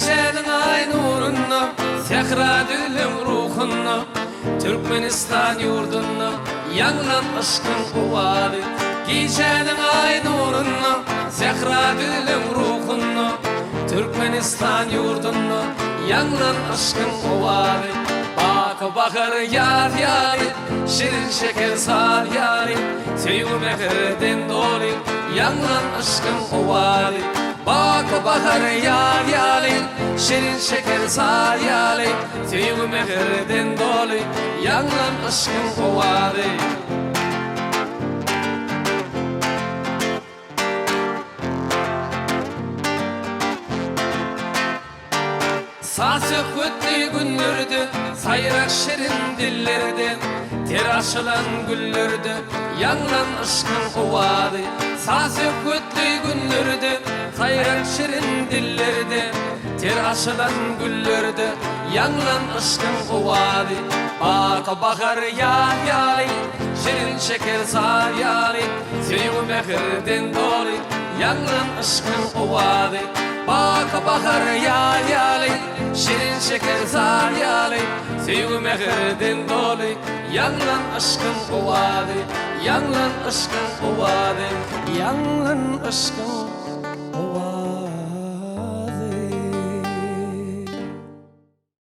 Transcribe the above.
Giyşenin ay nurunu, sehra dilim ruhunu, Türkmenistan yurdunu, yanlan aşkın uvadı. Giyşenin ay nurunu, sehra dilim ruhunu, Türkmenistan yurdunu, yanlan aşkın uvadı. Bak bakar yar yari, şirin şeker sar yari, Sevgi mehirden dolu, yanlan aşkın uvadı. Bak bakar yar yari, şirin şeker sar yari, Sevgi mehirden dolu, yanlan aşkın uvadı. Sası kutlu günlerde, sayrak şirin dillerde, ter açılan güllerde, yanlan aşkın uvadı. Sası kutlu günlerde, sayrak şirin dillerde, ter açılan güllerde, yanlan aşkın uvadı. Bak bakar yar yari, şirin şeker sar yari, Sevgi mehirden dolu, yanlan aşkın uvadı. Bak bakar yar yari, şirin şeker sar yari, Sevgi mehirden dolu, yanlan aşkın uvadı, yanlan aşkın uvadı, yanlan aşkın